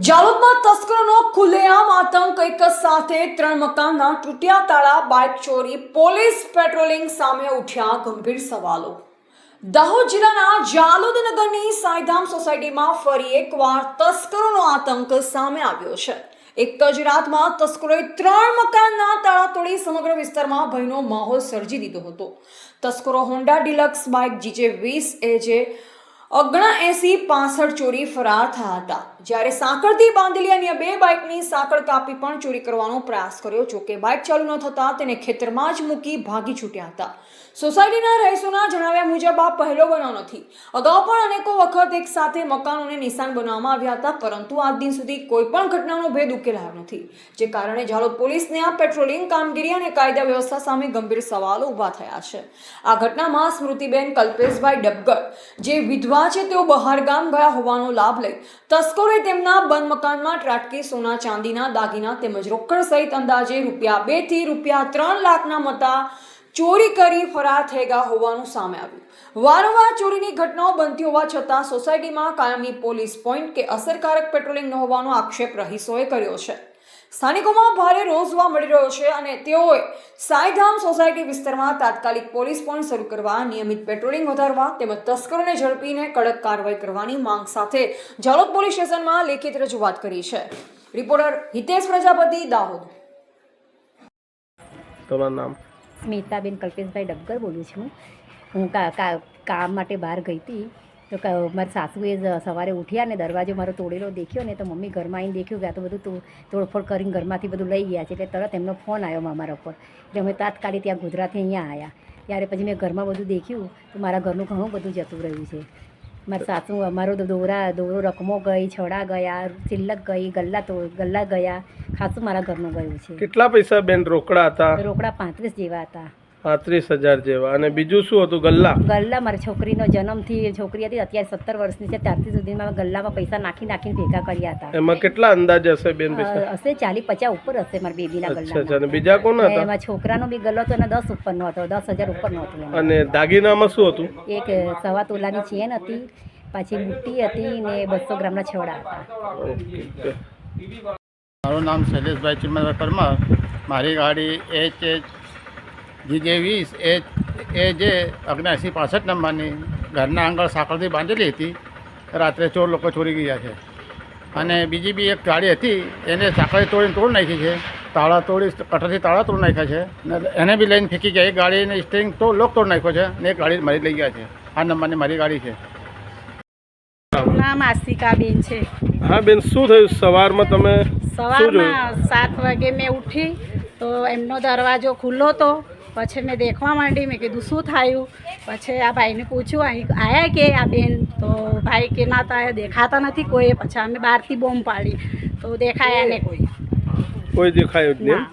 જાલોદમાં તસ્કરોનો ખુલ્લેઆમ આતંક, એક સાથે 3 મકાનના તૂટ્યા તાળા, બાઇક ચોરી, પોલીસ પેટ્રોલિંગ સામે ઉઠ્યા ગંભીર સવાલો। દાહોદ જિલ્લાના જાલોદ નગરની સાઈધામ સોસાયટીમાં ફરી એકવાર તસ્કરોનો આતંક સામે આવ્યો છે। એક જ રાતમાં તસ્કરોએ 3 મકાનના તાળા તોડી સમગ્ર વિસ્તારમાં ભયનો માહોલ સર્જી દીધો હતો। તસ્કરો Honda deluxe bike GJ20 AJ 7965 ચોરી ફરાર થયા હતા, જ્યારે સાંકળથી બાંધેલી અન્ય 2 બાઇકની સાંકળ કાપી પણ ચોરી કરવાનો પ્રયાસ કર્યો। જોકે બાઇક ચાલુ ન થતા તેને ખેતરમાં જ મૂકી ભાગી છૂટ્યા હતા। સોસાયટીના રહીશોના જણાવ્યા મુજબ આ પહેલો બનાવ નથી। અગાઉ પણ અનેકો વખત એક સાથે મકાનોને નિશાન બનાવવામાં આવ્યા હતા, પરંતુ આજ દિન સુધી કોઈ પણ ઘટનાનો ભેદ ઉકેલાયો નથી, જે કારણે જાલોદ પોલીસને આ પેટ્રોલિંગ કામગીરી અને કાયદા વ્યવસ્થા સામે ગંભીર સવાલો ઊભા થયા છે। આ ઘટનામાં સ્મૃતિબેન કલ્પેશભાઈ ડબગર, જે વિધવા છે, તેઓ બહાર ગામ ગયા હોવાનો લાભ લઈ તસ્કરોએ તેમના બંધ મકાનમાં ત્રાટકી સોના ચાંદીના દાગીના તેમજ રોકડ સહિત અંદાજે ₹2 થી ₹3 લાખના મત્તા ચોરી કરી ફરાર થઈ ગયા હોવાનું સામે આવ્યું। વારંવાર ચોરીની ઘટનાઓ બનતી હોવા છતાં સોસાયટીમાં કાયમી પોલીસ પોઈન્ટ કે અસરકારક પેટ્રોલિંગ ન હોવાનો આક્ષેપ રહીશોએ કર્યો છે। સ્થાનિકોમાં ભારે રોષ જોવા મળી રહ્યો છે અને તેઓએ સાઈધામ સોસાયટી વિસ્તારમાં તાત્કાલિક પોલીસ પોઈન્ટ શરૂ કરવા, નિયમિત પેટ્રોલિંગ વધારવા તેમજ તસ્કરોને ઝડપીને કડક કાર્યવાહી કરવાની માંગ સાથે જાલોદ પોલીસ સ્ટેશનમાં લેખિત રજૂઆત કરી છે। રિપોર્ટર હિતેશ પ્રજાપતિ, દાહોદ। તમારું નામ? સ્મિતાબેન કલ્પેશભાઈ ડબગર બોલું છું। હું કામ માટે બહાર ગઈ હતી, તો મારા સાસુએ સવારે ઉઠ્યા ને દરવાજો મારો તોડેલો દેખ્યો ને, તો મમ્મી ઘરમાં આવીને દેખ્યું કે આ તો બધું તોડફોડ કરીને ઘરમાંથી બધું લઈ ગયા છે। એટલે તરત એમનો ફોન આવ્યો મારા ઉપર, એટલે અમે તાત્કાલિક ત્યાં ગોધરાથી અહીંયા આવ્યા। ત્યારે પછી મેં ઘરમાં બધું દેખ્યું તો મારા ઘરનું ઘણું બધું જતું રહ્યું છે। મારા સાસુ અમારો દોરો રકમો ગઈ, છડા ગયા, સિલ્લક ગઈ, ગલ્લા ગયા, ખાસું મારા ઘરનું ગયું છે। કેટલા પૈસા બેન રોકડા હતા? રોકડા 35 જેવા હતા। 35,000 જેવા। અને બીજું શું હતું? ગલ્લા મારી છોકરીનો જન્મથી છોકરી હતી, અત્યારે 17 વર્ષની છે, ત્યારથી સુધીમાં ગલ્લામાં પૈસા નાખીને ભેગા કર્યા હતા। એમાં કેટલા અંદાજ હશે બેન પૈસા? હશે 40-50 ઉપર હશે મારા બેબીના ગલ્લા। અને બીજા કોણ હતા? એમાં છોકરાનો બી ગલ્લો હતો અને 10 ઉપરનો હતો, 10,000 ઉપરનો હતો। અને દાગીનામાં શું હતું? એક 1.25 તોલાની ચેન હતી, પાછી બુટ્ટી હતી ને 200 ગ્રામના છોડા હતા। મારું નામ શૈલેષભાઈ ચિમનભાઈ પરમાર। મારી ગાડી GJ20 AJ 7965 નંબરની ઘરના આંગળ સાંકળથી બાંધેલી હતી। રાત્રે ચોર લોકો ચોરી ગયા છે। અને બીજી બી એક ગાડી હતી, એને સાંકળે તોડી નાખી છે, તાળા તોડી કટરથી તાળા તોડી નાખ્યા છે ને એને બી લઈને ફેંકી ગયા। એક ગાડીને સ્ટેરિંગ તો લોક તોડી નાખ્યો છે ને એક ગાડી મારી લઈ ગયા છે। આ નંબરની મારી ગાડી છે। નામ આશિકાબેન છે। હા બેન, શું થયું સવારમાં? તમે સવારમાં 7 વાગે મેં ઉઠી તો એમનો દરવાજો ખુલ્લો હતો। પછી મેં દેખવા માંડી, મેં કીધું શું થયું? પછી આ ભાઈને પૂછ્યું, અહીં આવ્યા કે આ બેન? તો ભાઈ કે ના તા દેખાતા નથી કોઈ। પછી અમે બહારથી બોમ્બ પાડી તો દેખાયા ને કોઈ દેખાયું જ નહીં?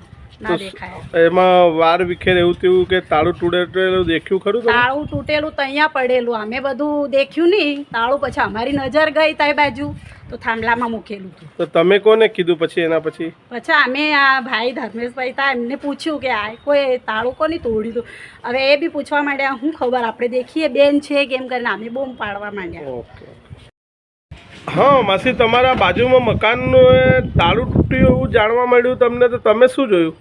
ના દેખાયા। એમાં વાર વિખેર એવું થયું કે તાળું તૂટેલું દેખ્યું ખરું? તાળું તૂટેલું તો અહીંયા પડેલું, અમે બધું દેખ્યું નહીં તાળું। પછી અમારી નજર ગઈ ત્યાં બાજુ તો થાંભલામાં મૂકેલું હતું। તો તમે કોને કીધું પછી એના પછી? પછી અમે આ ભાઈ ધર્મેશભાઈ હતા, એમને પૂછ્યું કે આ કોઈ તાળું કોની તોડ્યું હતું। હવે એ બી પૂછવા માંડ્યા, શું ખબર, આપણે દેખીએ બેન છે કેમ કરીને અમે બોમ્બ પાડવા માંડ્યા। ઓકે। હા માસી, તમારા બાજુમાં મકાનનું તાળું તૂટ્યું એવું જાણવા મળ્યું તમને, તો તમે શું જોયું?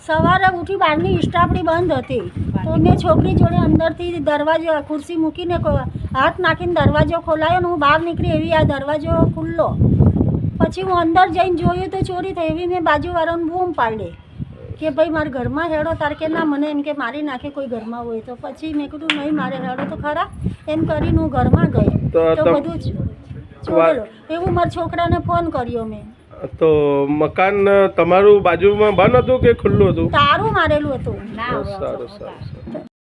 સવારે ઉઠી બહારની સ્ટાપડી બંધ હતી, તો મેં છોકરી જોડે અંદરથી દરવાજો ખુરશી મૂકીને હાથ નાખીને દરવાજો ખોલાયો ને હું બહાર નીકળી, એવી આ દરવાજો ખુલ્લો। પછી હું અંદર જઈને જોયું તો ચોરી થઈ, એવી મેં બાજુવાળાને બૂમ પાડી કે ભાઈ મારા ઘરમાં હેડો, તાર કે ના, મને એમ કે મારી નાખે કોઈ ઘરમાં હોય તો। પછી મેં કીધું નહીં, મારે હેડો તો ખરા, એમ કરીને હું ઘરમાં ગઈ તો બધું ચોરેલું। એવું મારા છોકરાને ફોન કર્યો મેં। તો મકાન તમારું બાજુમાં બંધ હતું કે ખુલ્લું હતું? તારું મારેલું હતું। સારું સારું।